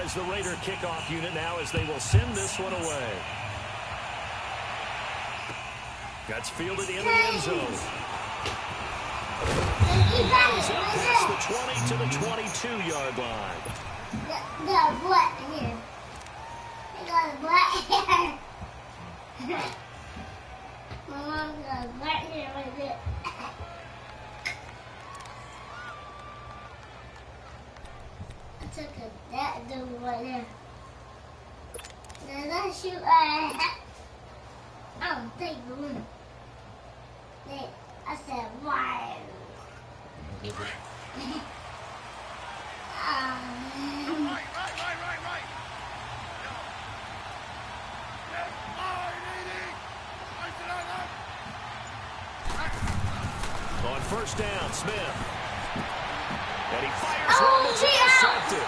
as the Raider kickoff unit now as they will send this one away. That's fielded in the end zone. He's up past the 20 to the 22-yard line. The black here. I got a black hair. My mom got a black hair right there. I took that dude right there. Did I shoot I don't think the one. I said, why? Right. On first down, Smith. And he fires one that's intercepted.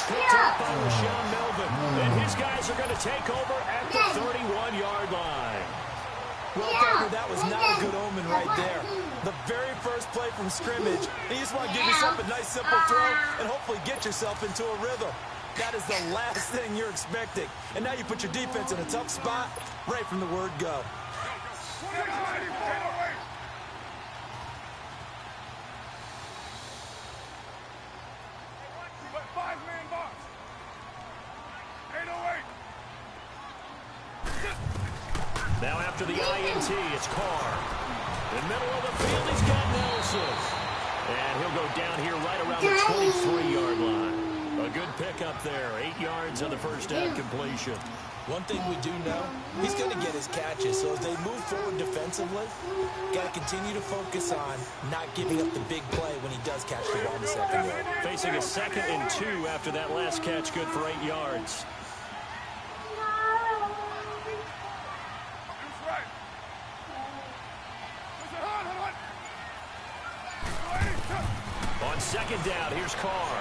Picked up by Rashawn Melvin. And his guys are going to take over at the 31-yard line. Well, Tucker, that was not a good omen right there. The very first play from scrimmage, you just want to give yourself a nice, simple throw and hopefully get yourself into a rhythm. That is the last thing you're expecting. And now you put your defense in a tough spot right from the word go. Now after the INT, it's Carr. In the middle of the field, he's got Nelson. And he'll go down here right around the 23-yard line. A good pickup there. 8 yards on the first down completion. One thing we do know, he's going to get his catches. So as they move forward defensively, got to continue to focus on not giving up the big play when he does catch the ball in the secondary. Facing a 2nd and 2 after that last catch, good for 8 yards. On 2nd down, here's Carr.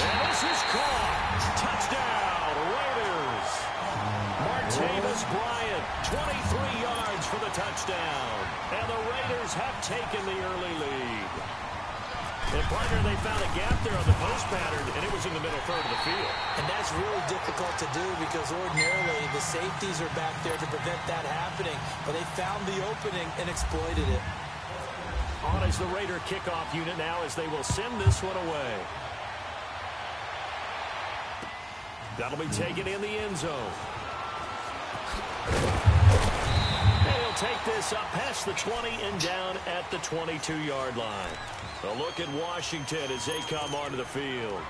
And this is Carr. Touchdown, Raiders. Martavis Bryant, 23 yards for the touchdown. And the Raiders have taken the early lead. And partner, they found a gap there on the post pattern, and it was in the middle third of the field. And that's really difficult to do because ordinarily the safeties are back there to prevent that happening. But they found the opening and exploited it. On as the Raider kickoff unit now as they will send this one away. That'll be taken in the end zone. And he'll take this up past the 20 and down at the 22-yard line. A look at Washington as they come onto the field.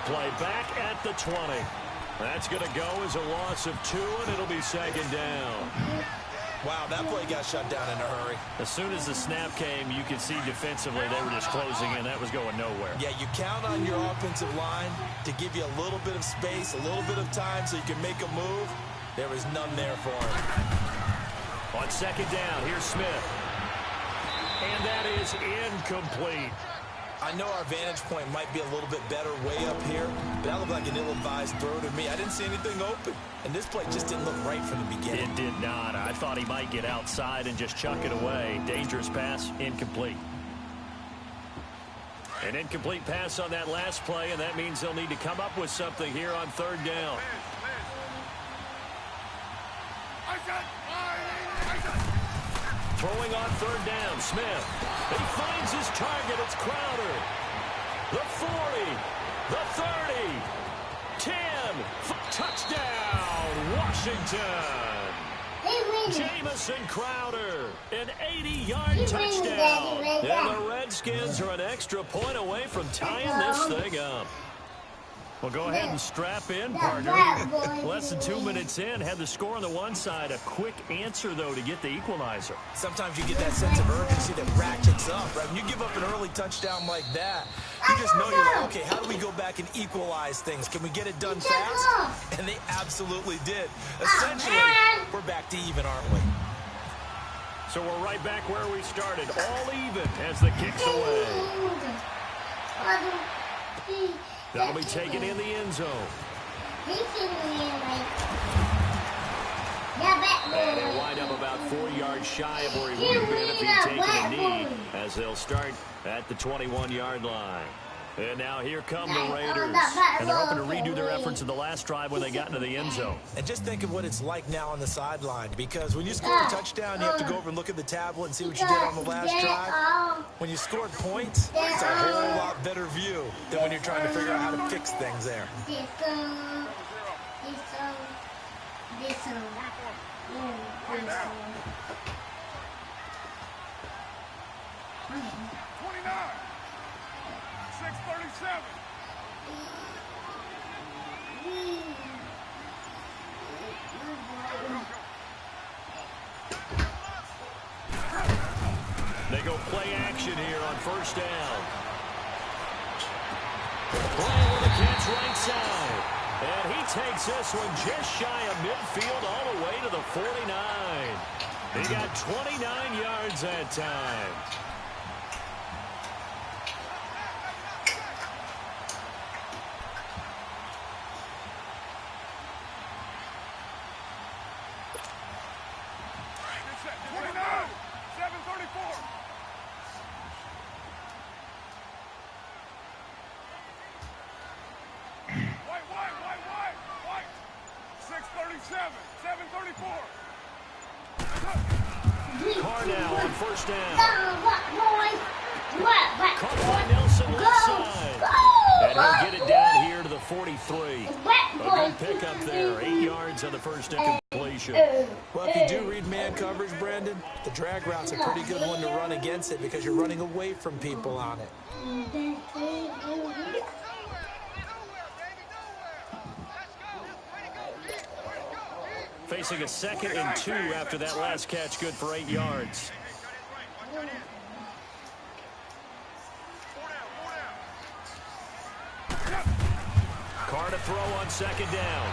Play back at the 20. That's going to go as a loss of 2, and it'll be 2nd down. Wow, that play got shut down in a hurry. As soon as the snap came, you could see defensively they were just closing in. That was going nowhere. Yeah, you count on your offensive line to give you a little bit of space, a little bit of time so you can make a move. There was none there for him. On 2nd down, here's Smith. And that is incomplete. I know our vantage point might be a little bit better way up here, but that looked like an ill-advised throw to me. I didn't see anything open, and this play just didn't look right from the beginning. It did not. I thought he might get outside and just chuck it away. Dangerous pass, incomplete. An incomplete pass on that last play, and that means they'll need to come up with something here on 3rd down. Throwing on 3rd down, Smith. He finds his target. It's Crowder. The 40, the 30, 10, touchdown, Washington. Jamison Crowder, an 80-yard touchdown. And the Redskins are an extra point away from tying this thing up. Well, go ahead and strap in, partner. Less than 2 minutes in, had the score on the one side. A quick answer, though, to get the equalizer. Sometimes you get that sense of urgency that ratchets up, right? When you give up an early touchdown like that, you just know you're like, okay, how do we go back and equalize things? Can we get it done fast? And they absolutely did. Essentially, we're back to even, aren't we? So we're right back where we started, all even as the kick's away. That'll be taken in the end zone. And he'll wind up about 4 yards shy of where he would have been if he'd taken a knee, as they'll start at the 21-yard line. And now here come the Raiders. And they're hoping to redo their efforts in the last drive when they got into the end zone. And just think of what it's like now on the sideline, because when you score a touchdown, you have to go over and look at the tablet and see what you did on the last drive. When you scored points, it's a whole lot better view than when you're trying to figure out how to fix things there. They go play action here on first down. Bryant with a catch right side. And he takes this one just shy of midfield all the way to the 49. He got 29 yards that time. Carr now on first down. Caught by Nelson left side. And he'll get it down here to the 43. A good pickup there. 8 yards on the first down completion. Well, if you do read man coverage, Brandon, the drag route's a pretty good one to run against it because you're running away from people on it. Facing a 2nd and 2 after that last catch, good for 8 yards. Carr to throw on second down.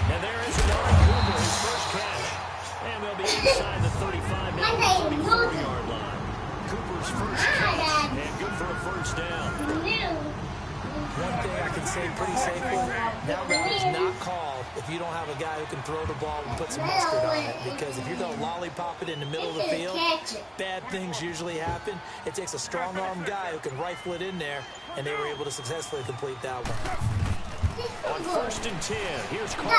And there is Amari Cooper, his first catch. And they'll be inside the 35, now the 34-yard line. Cooper's first catch, and good for a first down. One thing I can say pretty safely, that route is not called if you don't have a guy who can throw the ball and put some mustard on it. Because if you're going to lollipop it in the middle of the field, bad things usually happen. It takes a strong-arm guy who can rifle it in there, and they were able to successfully complete that one. On first and 10, here's Carr.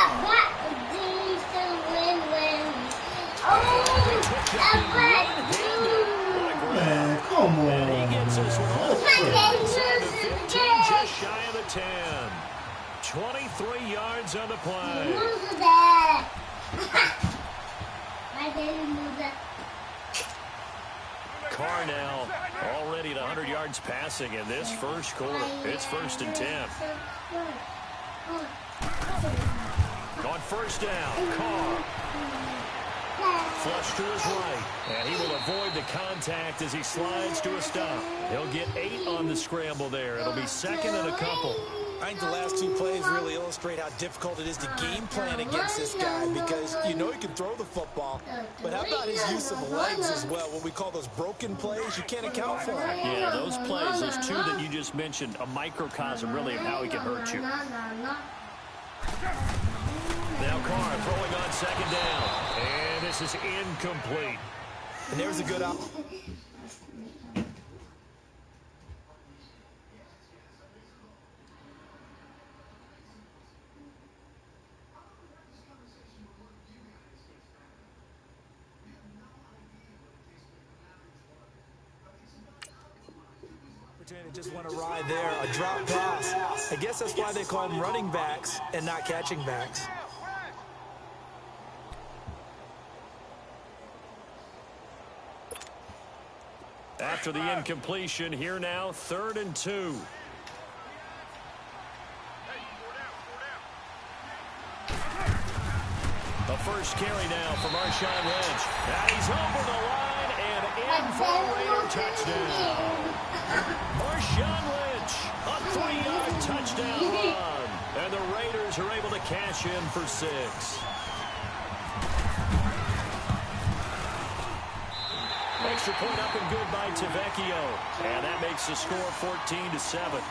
Man, come on. And he gets this one all the way inside the 15, just shy of the 10. 23 yards on the play. Carr now already at 100 yards passing in this first quarter. It's first and 10. On first down, Carr. Flush to his right, and he will avoid the contact as he slides to a stop. He'll get 8 on the scramble there. It'll be 2nd and a couple. I think the last 2 plays really illustrate how difficult it is to game plan against this guy because you know he can throw the football, but how about his use of legs as well? What we call those broken plays, you can't account for them. Yeah, those plays, those 2 that you just mentioned, a microcosm really of how he can hurt you. Now Carr throwing on second down. And this is incomplete. And there's a good out. Just went awry there, a drop pass. I guess that's why they call them running backs and not catching backs. After the incompletion, here now, 3rd and 2. The first carry now for Marshawn Lynch. And he's over the line and in for a Raider touchdown. Marshawn Lynch, a 3-yard touchdown run. And the Raiders are able to cash in for 6. extra point up and good by Tavecchio. And that makes the score 14-7.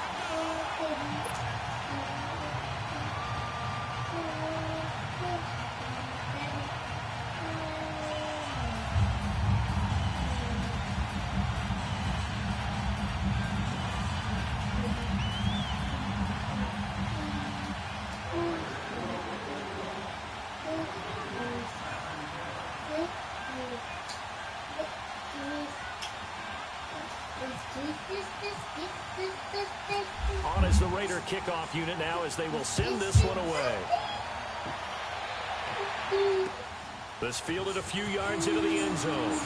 On is the Raider kickoff unit now as they will send this one away. This fielded a few yards into the end zone.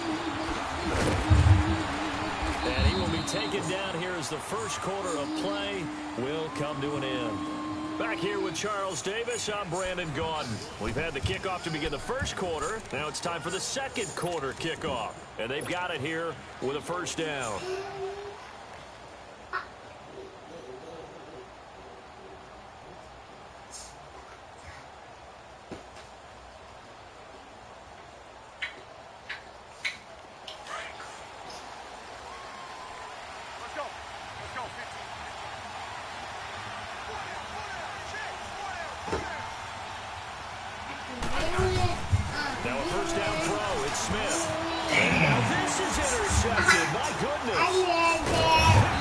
And he will be taken down here as the first quarter of play will come to an end. Back here with Charles Davis, I'm Brandon Gaudin. We've had the kickoff to begin the first quarter. Now it's time for the second quarter kickoff. And they've got it here with a first down. Now a first down throw. It's Smith. And now this is intercepted. My goodness. Picked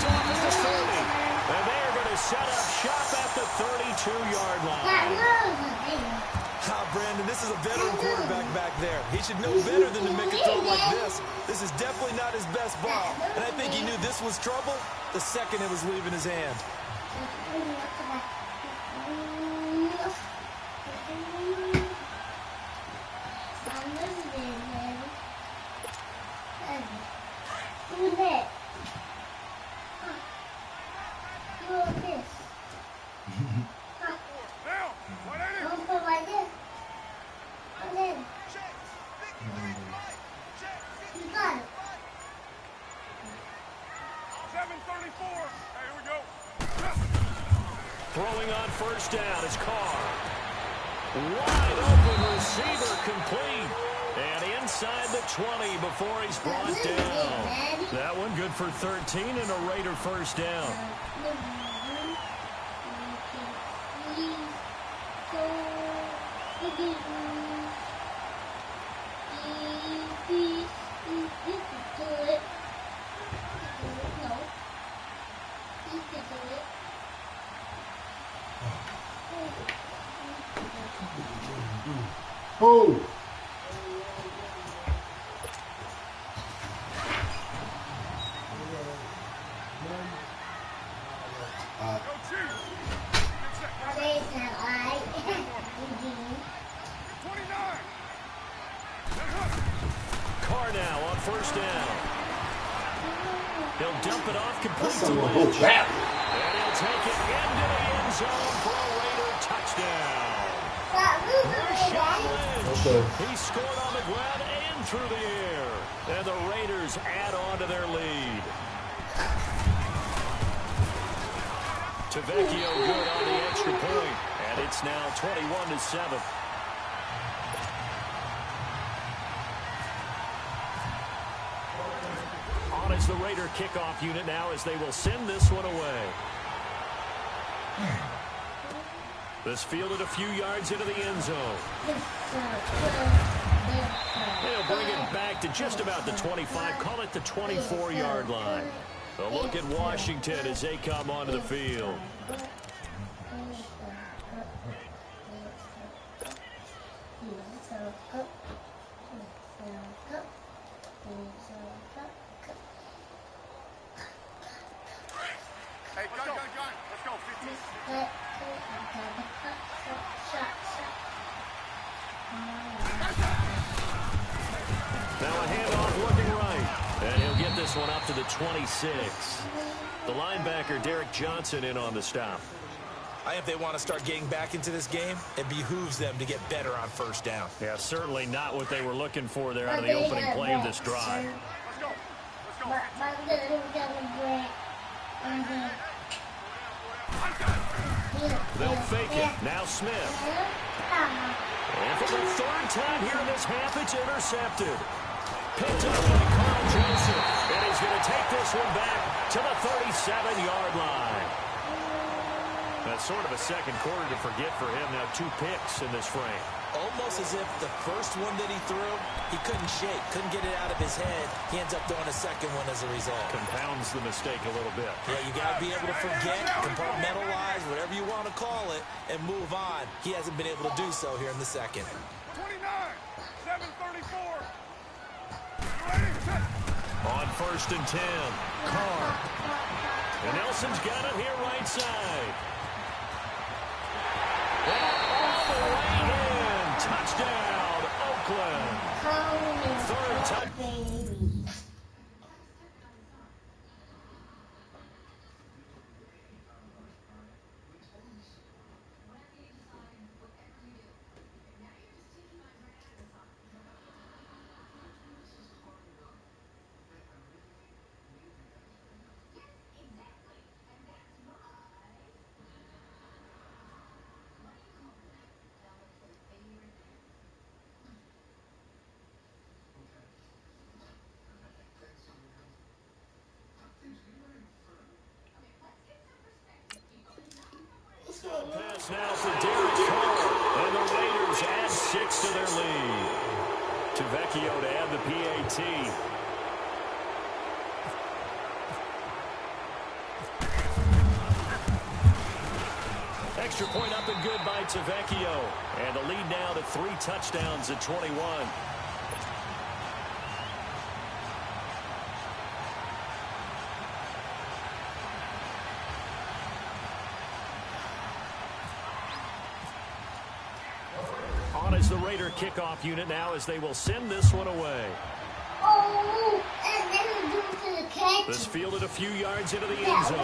off at the 30. And they are going to set up shop at the 32-yard line. Brandon, this is a veteran quarterback back there. He should know better than to make a throw like this. This is definitely not his best ball. And I think he knew this was trouble the second it was leaving his hand. Throwing on first down is Carr. Wide open receiver complete. And inside the 20 before he's brought down. That one good for 13 and a Raider first down. Oh! Carr now on first down. He'll dump it off complete to Oh, Lynch. crap. And he'll take it into the end zone for a Raider touchdown. Lynch. Okay. He scored on the ground and through the air. And the Raiders add on to their lead. Tavecchio good on the extra point. And it's now 21-7. On is the Raider kickoff unit now as they will send this one away. This fielded a few yards into the end zone. They'll bring it back to just about the 25, call it the 24-yard line. A look at Washington as they come onto the field. Hey, John. Let's go, 15. Now a handoff looking right. And he'll get this one up to the 26. The linebacker, Derek Johnson, in on the stop. If they want to start getting back into this game, it behooves them to get better on first down. Yeah, certainly not what they were looking for there out of the opening play of this drive. They'll fake it. Now Smith. And for the third time here in this half, it's intercepted. Picked up by Carl Joseph, and he's going to take this one back to the 37-yard line. That's sort of a second quarter to forget for him. Now 2 picks in this frame. Almost as if the first one that he threw, he couldn't shake, couldn't get it out of his head. He ends up throwing a second one as a result. Compounds the mistake a little bit. Yeah, you got to be able to forget, compartmentalize, whatever you want to call it, and move on. He hasn't been able to do so here in the second. 29, 7:34. Ready, set. On 1st and 10, Carr. And Nelson's got it here right side. All the way in. Touchdown, Oakland. 3rd touchdown. Pass now for Derek Carr, and the Raiders add 6 to their lead. Tavecchio to add the PAT. Extra point up and good by Tavecchio. And the lead now to 3 touchdowns at 21. On is the Raider kickoff unit now as they will send this one away. Oh, and then we do it to the catch. This fielded a few yards into the end zone.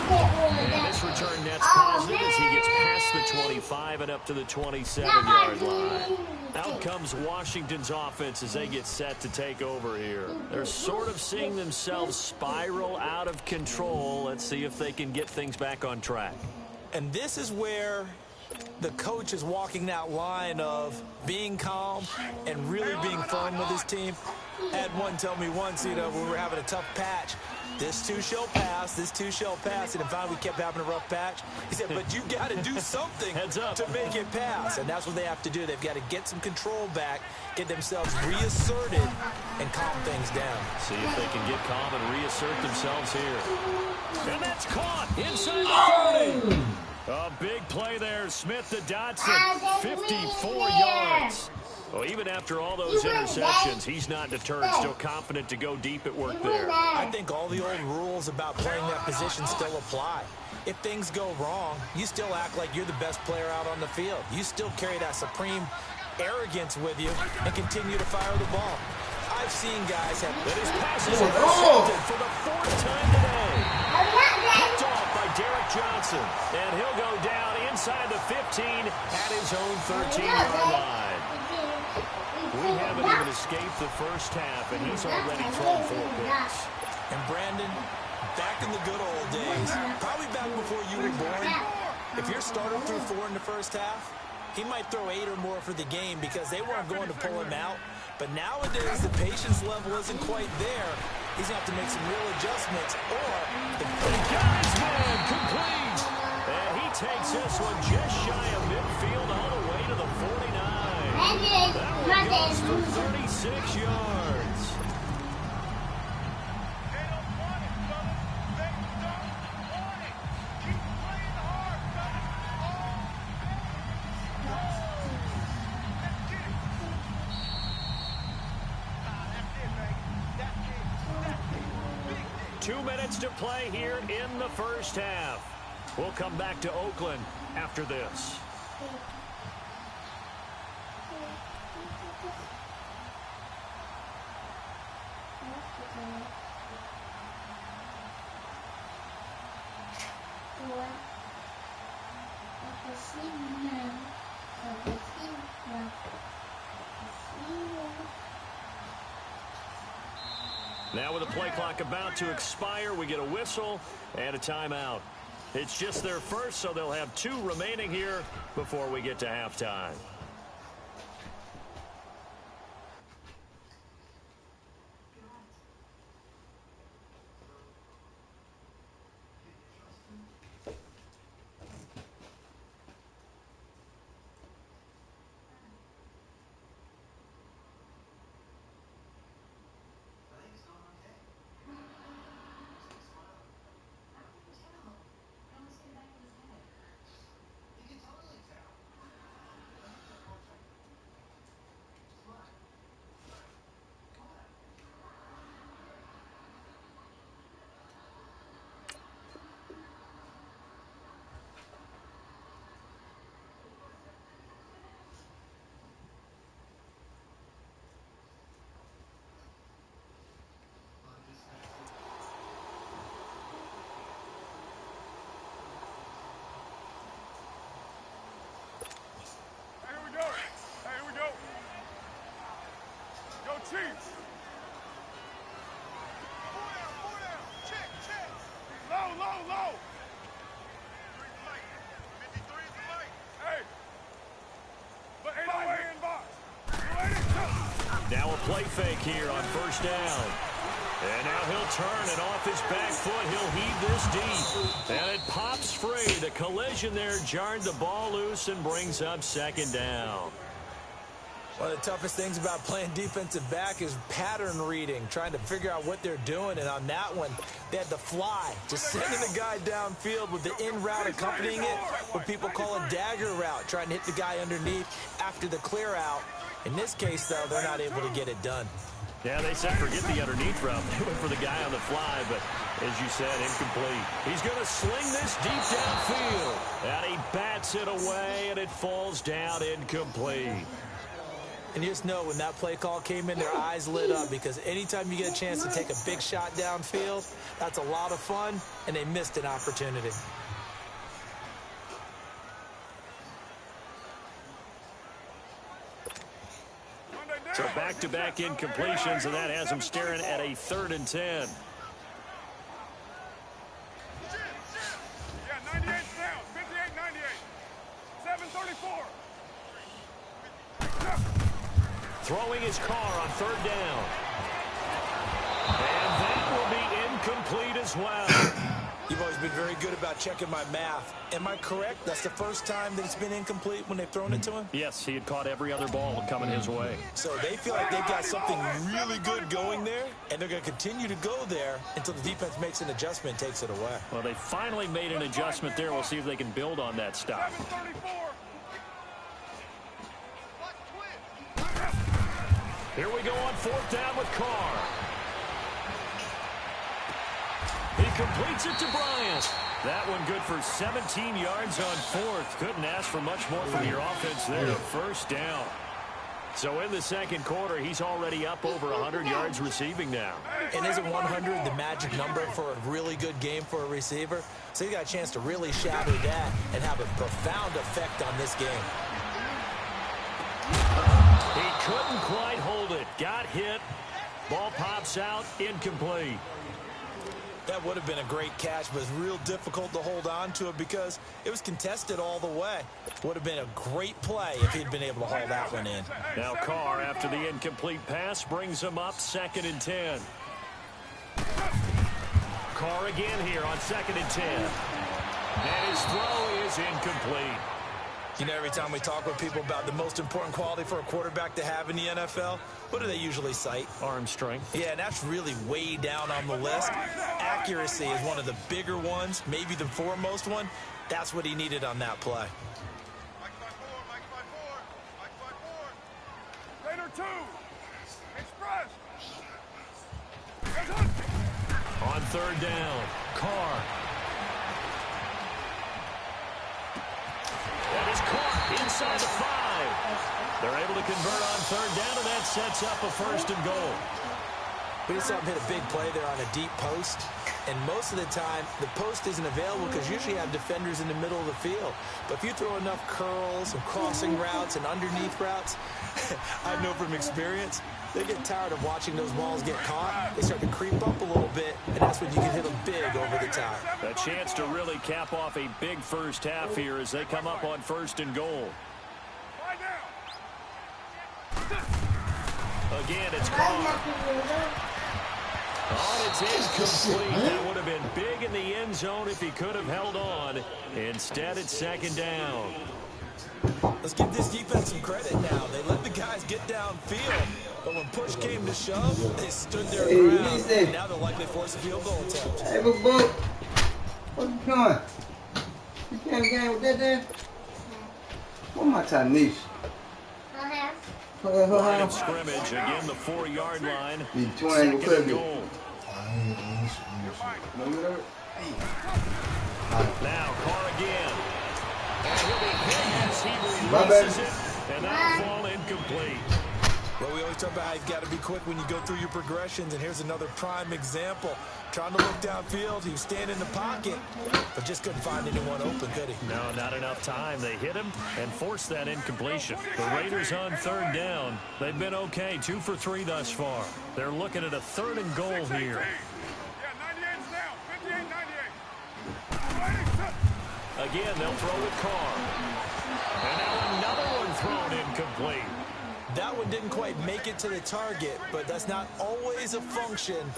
And this return net's positive as he gets past the 25 and up to the 27-yard line. Out comes Washington's offense as they get set to take over here. They're sort of seeing themselves spiral out of control. Let's see if they can get things back on track. And this is where the coach is walking that line of being calm and really being firm with his team. Had one tell me once, when we were having a tough patch, this too shall pass, this too shall pass. And finally we kept having a rough patch. He said, but you got to do something to make it pass. And that's what they have to do. They've got to get some control back, get themselves reasserted, and calm things down. See if they can get calm and reassert themselves here. And that's caught inside the 30. A big play there. Smith to Dotson, 54 yards. Well, even after all those interceptions, he's not deterred, still confident to go deep at work there. I think all the old rules about playing that position still apply. If things go wrong, you still act like you're the best player out on the field. You still carry that supreme arrogance with you and continue to fire the ball. I've seen guys have... That his passes are intercepted for the 4th time today. Picked off by Derek Johnson. And he'll go down inside the 15 at his own 13-yard line. We haven't even escaped the first half, and he's already thrown 4 picks. And Brandon, back in the good old days, probably back before you were born, if your starter threw 4 in the first half, he might throw 8 or more for the game because they weren't going to pull him out. But nowadays, the patience level isn't quite there. He's going to have to make some real adjustments, or... The guy's man complete. And he takes this one just shy of midfield all the way to the 49. That one goes for 36 yards. They don't want it, fellas. They don't want it. Keep playing hard, fellas. Let's get it. That's it, baby. That's it. That's it. Big day. 2 minutes to play here in the first half. We'll come back to Oakland after this. Now with the play clock about to expire, we get a whistle and a timeout. It's just their first, so they'll have 2 remaining here before we get to halftime. Chiefs. 4 down. Check. Low. 53 is the light. Hey. But 808 in box. 282. Now a play fake here on first down. And now he'll turn, and off his back foot, he'll heave this deep. And it pops free. The collision there jarred the ball loose and brings up second down. One of the toughest things about playing defensive back is pattern reading, trying to figure out what they're doing. And on that one, they had the fly, just sending the guy downfield with the in route accompanying it, what people call a dagger route, trying to hit the guy underneath after the clear out. In this case, though, they're not able to get it done. Yeah, they said forget the underneath route. They went for the guy on the fly, but as you said, incomplete. He's going to sling this deep downfield. And he bats it away, and it falls down incomplete. And you just know when that play call came in, their eyes lit up, because anytime you get a chance to take a big shot downfield, that's a lot of fun, and they missed an opportunity. So back-to-back incompletions, and that has them staring at a 3rd and 10. Yeah, 98 down. 58, 98. 734. Throwing his car on 3rd down. And that will be incomplete as well. You've always been very good about checking my math. Am I correct? That's the first time that it's been incomplete when they've thrown it to him? Yes, he had caught every other ball coming his way. So they feel like they've got something really good going there, and they're going to continue to go there until the defense makes an adjustment and takes it away. Well, they finally made an adjustment there. We'll see if they can build on that stop. 734. Here we go on 4th down with Carr. He completes it to Bryant. That one good for 17 yards on 4th. Couldn't ask for much more from your offense there. 1st down. So in the second quarter, he's already up over 100 yards receiving now. And isn't 100 the magic number for a really good game for a receiver? So he got a chance to really shatter that and have a profound effect on this game. He couldn't quite hold it. Got hit. Ball pops out. Incomplete. That would have been a great catch, but it's real difficult to hold on to it because it was contested all the way. Would have been a great play if he'd been able to haul that one in. Now Carr, after the incomplete pass, brings him up 2nd and 10. Carr again here on 2nd and 10. And his throw is incomplete. You know, every time we talk with people about the most important quality for a quarterback to have in the NFL, what do they usually cite? Arm strength. Yeah, and that's really way down on the list. Accuracy is one of the bigger ones, maybe the foremost one. That's what he needed on that play. Mike 5-4. Later 2. Express. On 3rd down, Carr. That is caught inside the 5. They're able to convert on 3rd down, and that sets up a 1st and goal. We just saw him hit a big play there on a deep post. And most of the time, the post isn't available because usually you have defenders in the middle of the field. But if you throw enough curls and crossing routes and underneath routes, I know from experience, they get tired of watching those balls get caught. They start to creep up a little bit, and that's when you can hit them big over the top. A chance to really cap off a big first half here as they come up on 1st and goal. Again, it's Carr. Oh, it's incomplete. That would have been big in the end zone if he could have held on. Instead, it's 2nd down. Let's give this defense some credit now. They let the guys get downfield, but when push came to shove, they stood their ground. And now they're likely forced a field goal attempt. Hey, big boy, what you doing? You playing a game with that there? What my Tanisha? Line of scrimmage, again the 4-yard line. 2nd and goal. Now Carr again. And he'll be hit as he releases it. And that'll fall incomplete. Well, we always talk about how you've got to be quick when you go through your progressions, and here's another prime example. Trying to look downfield, he was standing in the pocket, but just couldn't find anyone open, could he? No, not enough time. They hit him and forced that incompletion. The Raiders on third down. They've been okay, 2 for 3 thus far. They're looking at a 3rd and goal here. Yeah, 98's down. 58-98. Again, they'll throw with Carr. And now another one thrown incomplete. That one didn't quite make it to the target, but that's not always a function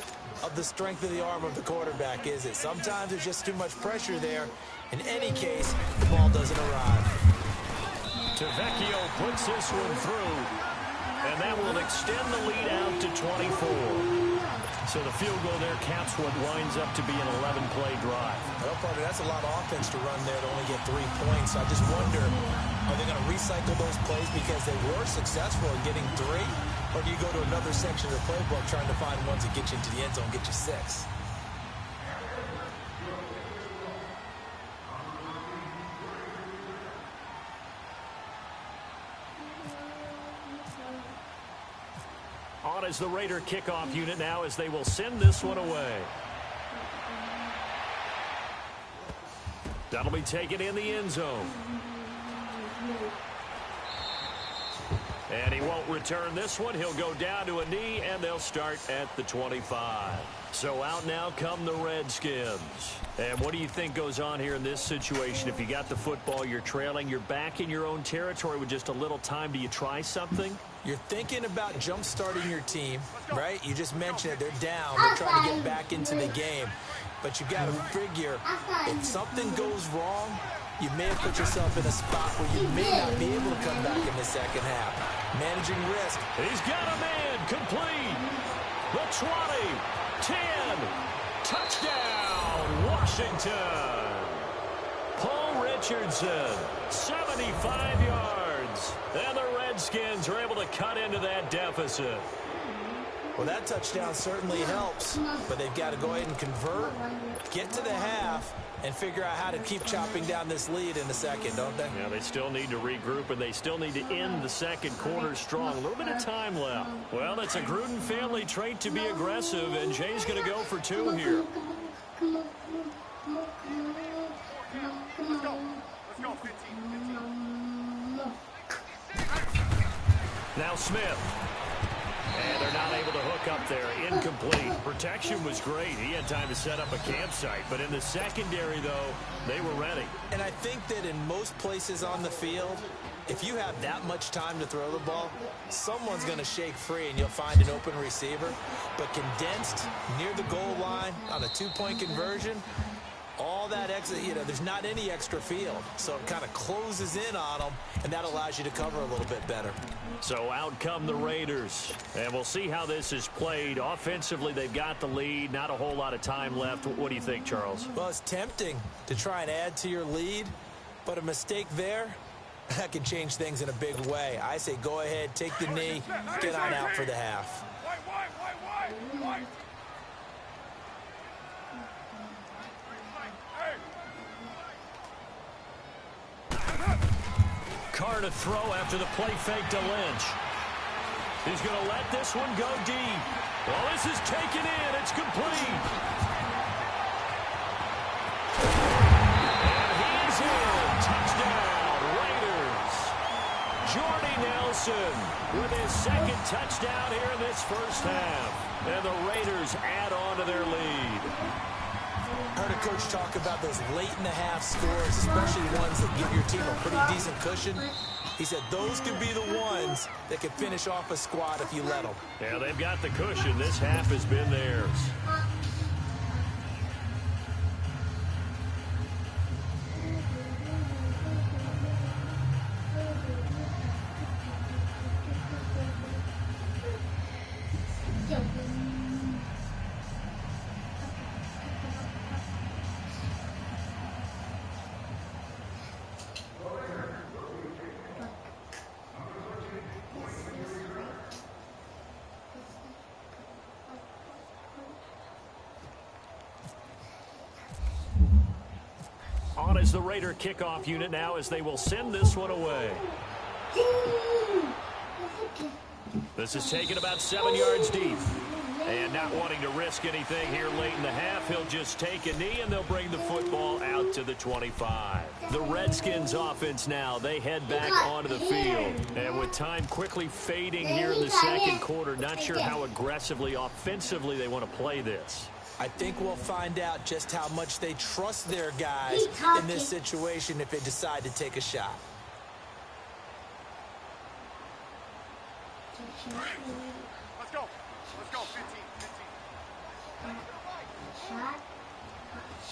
of the strength of the arm of the quarterback, is it? Sometimes there's just too much pressure there. In any case, the ball doesn't arrive. Tavecchio puts this one through, and that will extend the lead out to 24. So the field goal there caps what winds up to be an 11-play drive. Well, partner, that's a lot of offense to run there to only get 3 points. I just wonder, are they going to recycle those plays because they were successful in getting 3? Or do you go to another section of the playbook trying to find ones that get you into the end zone, get you 6? On is the Raider kickoff unit now as they will send this one away. That'll be taken in the end zone. And he won't return this one. He'll go down to a knee, and they'll start at the 25. So out now come the Redskins. And what do you think goes on here in this situation? If you got the football, you're trailing, you're back in your own territory with just a little time. Do you try something? You're thinking about jump-starting your team, right? You just mentioned it. They're down. They're trying to get back into the game. But you got to figure, if something goes wrong, you may have put yourself in a spot where you may not be able to come back in the second half. Managing risk. He's got a man complete. The 20, 10, touchdown, Washington. Paul Richardson, 75 yards. And the Redskins are able to cut into that deficit. Well, that touchdown certainly helps, but they've got to go ahead and convert, get to the half, and figure out how to keep chopping down this lead in the second, don't they? Yeah, they still need to regroup, and they still need to end the second quarter strong. A little bit of time left. Well, it's a Gruden family trait to be aggressive, and Jay's going to go for 2 here. Let's go, 15. Now Smith. And they're not able to hook up there. Incomplete. Protection was great. He had time to set up a campsite. But in the secondary, though, they were ready. And I think that in most places on the field, if you have that much time to throw the ball, someone's going to shake free and you'll find an open receiver. But condensed near the goal line on a 2-point conversion, all that extra, there's not any extra field. So it kind of closes in on them, and that allows you to cover a little bit better. So out come the Raiders. And we'll see how this is played. Offensively, they've got the lead. Not a whole lot of time left. What do you think, Charles? Well, it's tempting to try and add to your lead, but a mistake there, that can change things in a big way. I say go ahead, take the knee, get on out for the half. Why? Carr to throw after the play fake to Lynch. He's going to let this one go deep. Well, this is taken in. It's complete. And he's in. Touchdown, Raiders. Jordy Nelson with his second touchdown here in this first half. And the Raiders add on to their lead. I heard a coach talk about those late-in-the-half scores, especially ones that give your team a pretty decent cushion. He said those could be the ones that could finish off a squad if you let them. Yeah, they've got the cushion. This half has been theirs. On is the Raider kickoff unit now as they will send this one away. This is taken about 7 yards deep. And not wanting to risk anything here late in the half, he'll just take a knee, and they'll bring the football out to the 25. The Redskins offense now, they head back onto the field. And with time quickly fading here in the second quarter, not sure how aggressively, offensively they want to play this. I think we'll find out just how much they trust their guys in this situation if they decide to take a shot. Let's go. Let's go. 15.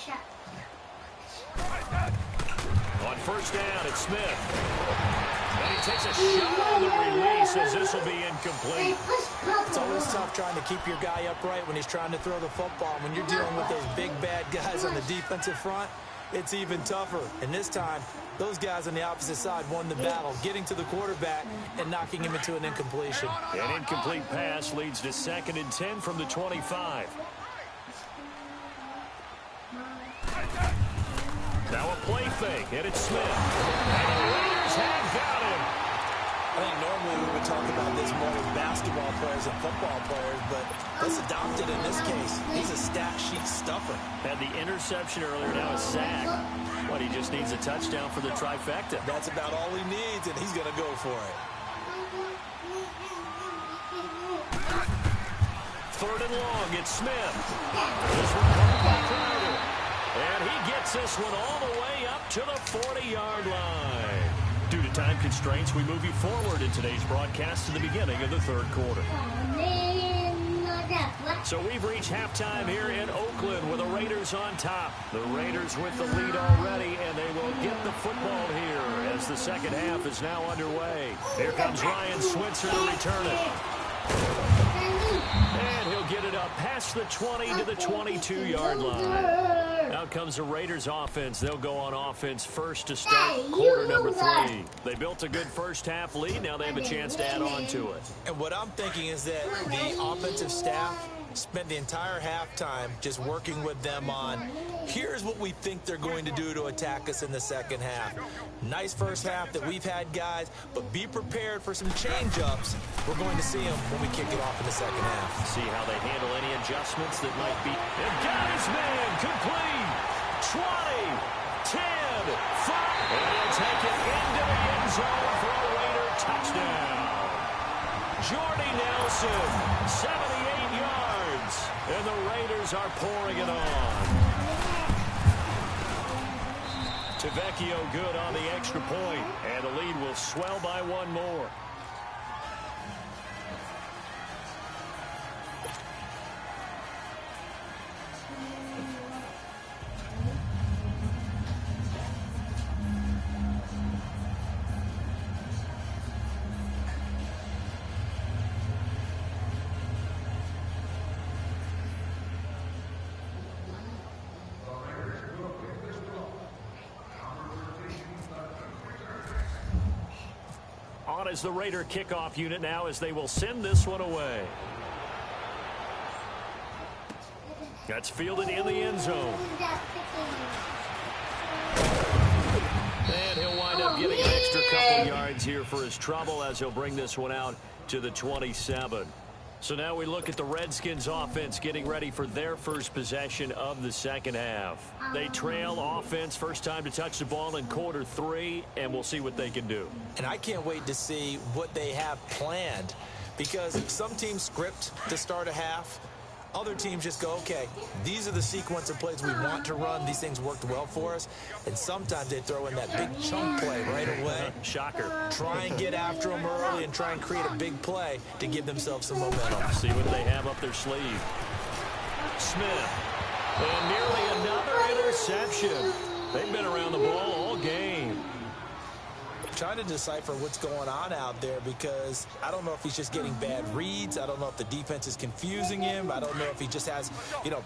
Shot. On first down, it's Smith. And he takes a shot on the release as this will be incomplete. It's always tough trying to keep your guy upright when he's trying to throw the football. When you're dealing with those big, bad guys on the defensive front, it's even tougher. And this time, those guys on the opposite side won the battle, getting to the quarterback and knocking him into an incompletion. An incomplete pass leads to 2nd and 10 from the 25. Now a play fake, and it's Smith. And the Raiders have got him. I think normally we would talk about this more with basketball players and football players, but let's adopt it in this case. He's a stat sheet stuffer. Had the interception earlier, now a sack. But he just needs a touchdown for the trifecta. That's about all he needs, and he's going to go for it. 3rd and long, it's Smith. This one caught by Crowder. And he gets this one all the way up to the 40-yard line. Due to time constraints, we move you forward in today's broadcast to the beginning of the 3rd quarter. So we've reached halftime here in Oakland with the Raiders on top. The Raiders with the lead already, and they will get the football here as the second half is now underway. Here comes Ryan Switzer to return it. And he'll get it up past the 20 to the 22-yard line. Out comes the Raiders offense. They'll go on offense first to start quarter number 3. They built a good first half lead. Now they have a chance to add on to it. And what I'm thinking is that the offensive staff spent the entire halftime just working with them on, here's what we think they're going to do to attack us in the second half. Nice first half that we've had, guys, but be prepared for some change-ups. We're going to see them when we kick it off in the second half. See how they handle any adjustments that might be. And got his man complete. 20, 10, 5. And he'll take it into the end zone for a Raider touchdown. Jordy Nelson, 78 yards. And the Raiders are pouring it on. Tavecchio good on the extra point, and the lead will swell by one more. As the Raider kickoff unit now as they will send this one away. That's fielded in the end zone. And he'll wind up getting an extra couple yards here for his trouble as he'll bring this one out to the 27. So now we look at the Redskins offense getting ready for their first possession of the second half. They trail offense, first time to touch the ball in quarter 3, and we'll see what they can do. And I can't wait to see what they have planned, because some teams script to start a half. Other teams just go, okay, these are the sequence of plays we want to run. These things worked well for us. And sometimes they throw in that big chunk play right away. Shocker. Try and get after them early and try and create a big play to give themselves some momentum. See what they have up their sleeve. Smith. And nearly another interception. They've been around the ball all game. Trying to decipher what's going on out there, because I don't know if he's just getting bad reads. I don't know if the defense is confusing him. I don't know if he just has,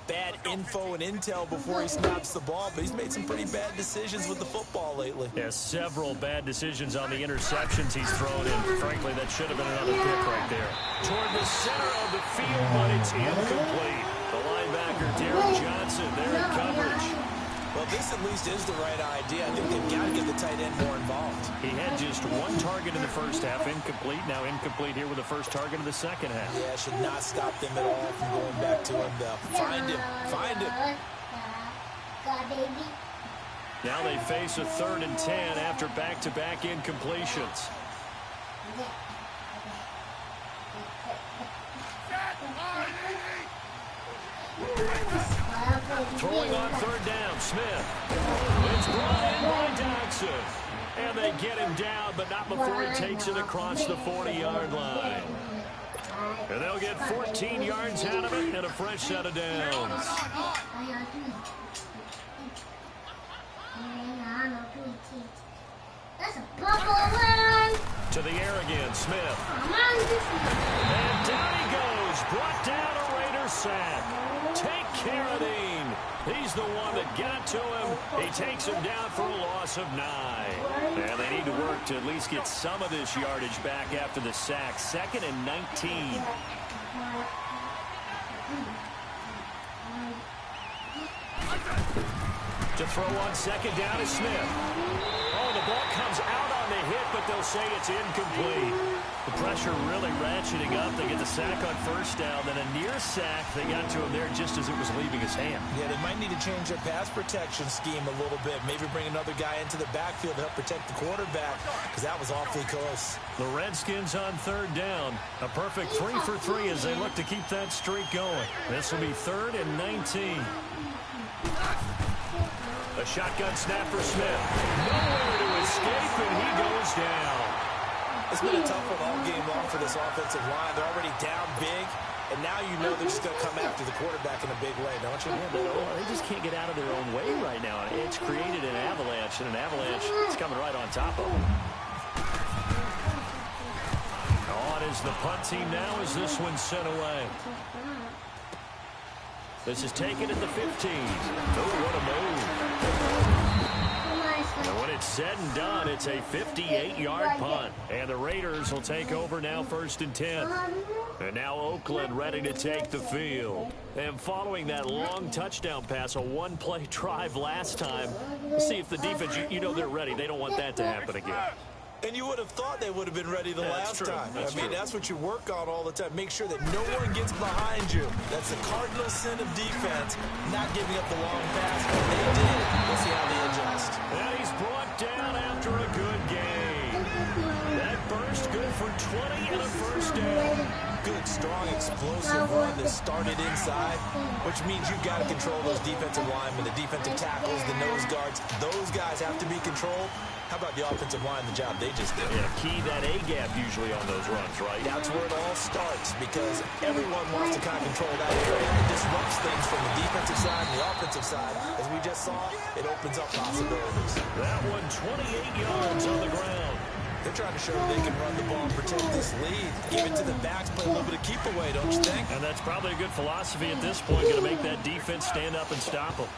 bad info and intel before he snaps the ball, but he's made some pretty bad decisions with the football lately. Yeah, several bad decisions on the interceptions he's thrown in. Frankly, that should have been another pick right there. Toward the center of the field, but it's incomplete. The linebacker, Darren Johnson, there in coverage. Well, this at least is the right idea. I think they've got to get the tight end more involved. He had just one target in the first half, incomplete. Now incomplete here with the first target of the second half. Yeah, should not stop them at all from going back to him, though. Find him. Find him. Now they face a 3rd and 10 after back-to-back incompletions. Throwing on 3rd down, Smith. It's brought in by Dodson. And they get him down, but not before he takes it across the 40-yard line. And they'll get 14 yards out of it and a fresh set of downs. That's a purple one. To the air again, Smith. And down he goes. Brought down a Raider sack. Take care of Dean. He's the one that got to him. He takes him down for a loss of 9. And they need to work to at least get some of this yardage back after the sack. 2nd and 19. To throw on 2nd down is Smith. Oh, the ball comes out on the hit, but they'll say it's incomplete. The pressure really ratcheting up. They get the sack on 1st down, then a near sack. They got to him there just as it was leaving his hand. Yeah, they might need to change their pass protection scheme a little bit. Maybe bring another guy into the backfield to help protect the quarterback, because that was awfully close. The Redskins on 3rd down. A perfect 3 for 3 as they look to keep that streak going. This will be 3rd and 19. A shotgun snap for Smith. Nowhere to escape, and he goes down. It's been a tough one all game long for this offensive line. They're already down big, and now you know they're just going to come after the quarterback in a big way, don't you? Yeah, they just can't get out of their own way right now. It's created an avalanche, and an avalanche is coming right on top of them. On is the punt team now as this one's sent away. This is taken at the 15. Oh, what a move. And when it's said and done, it's a 58-yard punt. And the Raiders will take over now 1st and 10. And now Oakland ready to take the field. And following that long touchdown pass, a one-play drive last time, see if the defense, you know they're ready. They don't want that to happen again. And you would have thought they would have been ready the last time. That's what you work on all the time. Make sure that no one gets behind you. That's the cardinal sin of defense, not giving up the long pass. They did. We'll see how they adjust. And he's brought down after a good game. That burst good for 20 and a 1st down. Good, strong, explosive run that started inside, which means you've got to control those defensive linemen, the defensive tackles, the nose guards. Those guys have to be controlled. How about the offensive line, the job they just did? Yeah, key that A-gap usually on those runs, right? That's where it all starts, because everyone wants to kind of control that area. It disrupts things from the defensive side and the offensive side. As we just saw, it opens up possibilities. That one, 28 yards on the ground. They're trying to show that they can run the ball and protect this lead. Give it to the backs, play a little bit of keep away, don't you think? And that's probably a good philosophy at this point, going to make that defense stand up and stop them.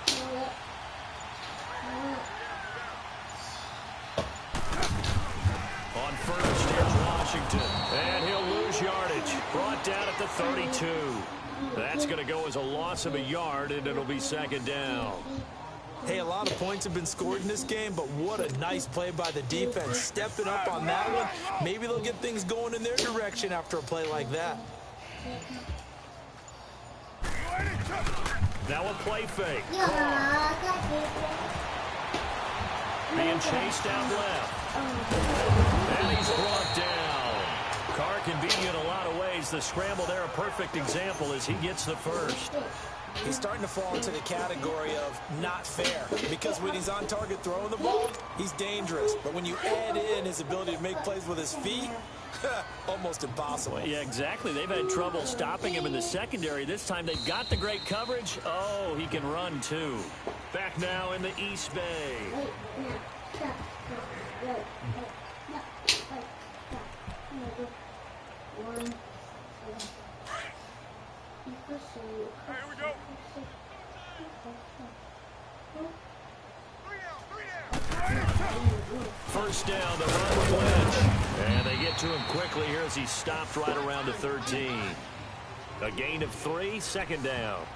On 1st, here's Washington. And he'll lose yardage. Brought down at the 32. That's going to go as a loss of a yard, and it'll be 2nd down. Hey, a lot of points have been scored in this game, but what a nice play by the defense. Stepping up on that one. Maybe they'll get things going in their direction after a play like that. Now a play fake. Being chased out left. And he's brought down. Carr can beat you in a lot of ways. The scramble there, a perfect example as he gets the 1st. He's starting to fall into the category of not fair, because when he's on target throwing the ball, he's dangerous. But when you add in his ability to make plays with his feet, almost impossible. Yeah, exactly. They've had trouble stopping him in the secondary. This time they've got the great coverage. Oh, he can run too. Back now in the East Bay. Here we go. 3 down. 1st down, the run with Lynch. And they get to him quickly here as he's stopped right around the 13. A gain of 3, 2nd down.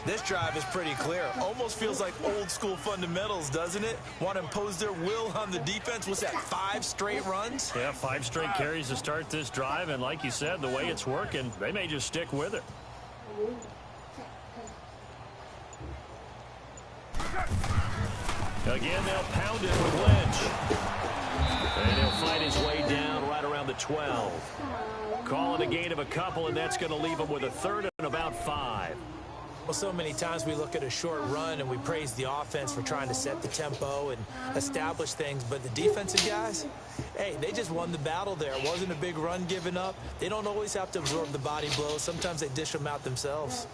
This drive is pretty clear. Almost feels like old school fundamentals, doesn't it? Want to impose their will on the defense. What's that, 5 straight runs? Yeah, 5 straight carries to start this drive, and like you said, the way it's working, they may just stick with it. Again, they'll pound it with Lynch. And he'll fight his way down right around the 12. Calling a gain of a couple, and that's going to leave him with a third and about 5. Well, so many times we look at a short run and we praise the offense for trying to set the tempo and establish things, but the defensive guys, hey, they just won the battle there. It wasn't a big run given up. They don't always have to absorb the body blows. Sometimes they dish them out themselves.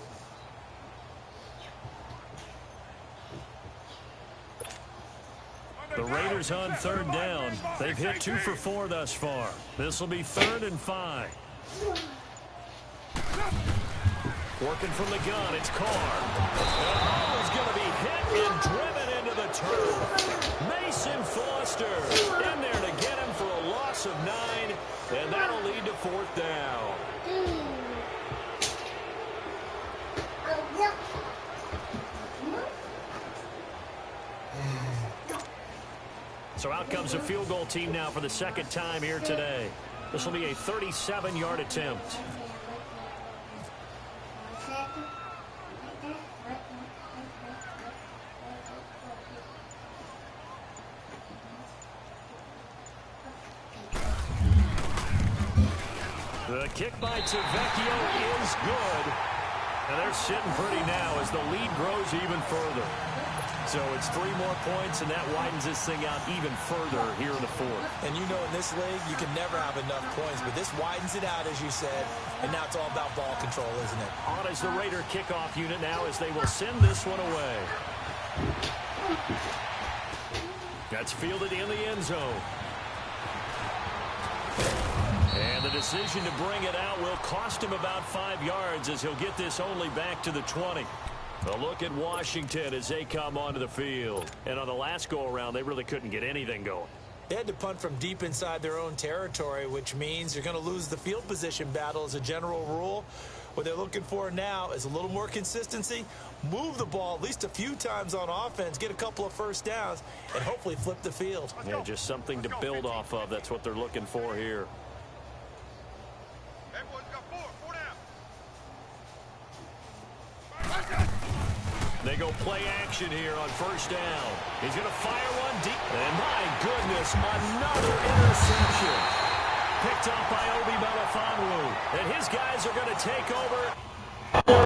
The Raiders on third down. They've hit 2 for 4 thus far. This will be 3rd and 5. Working from the gun, it's Carr. The ball is going to be hit and driven into the turf. Mason Foster in there to get him for a loss of 9, and that'll lead to 4th down. So out comes a field goal team now for the 2nd time here today. This will be a 37-yard attempt. The kick by Tavecchio is good. And they're sitting pretty now as the lead grows even further. So it's 3 more points, and that widens this thing out even further here in the 4th. And you know in this league, you can never have enough points, but this widens it out, as you said, and now it's all about ball control, isn't it? On is the Raider kickoff unit now as they will send this one away. That's fielded in the end zone. And the decision to bring it out will cost him about 5 yards as he'll get this only back to the 20. A look at Washington as they come onto the field. And on the last go-around, they really couldn't get anything going. They had to punt from deep inside their own territory, which means you're going to lose the field position battle as a general rule. What they're looking for now is a little more consistency, move the ball at least a few times on offense, get a couple of first downs, and hopefully flip the field. Yeah, just something to build off of. That's what they're looking for here. Everyone's got 4 down. They go play action here on 1st down. He's going to fire one deep. And my goodness, another interception. Picked up by Obi Melifonwu. And his guys are going to take over.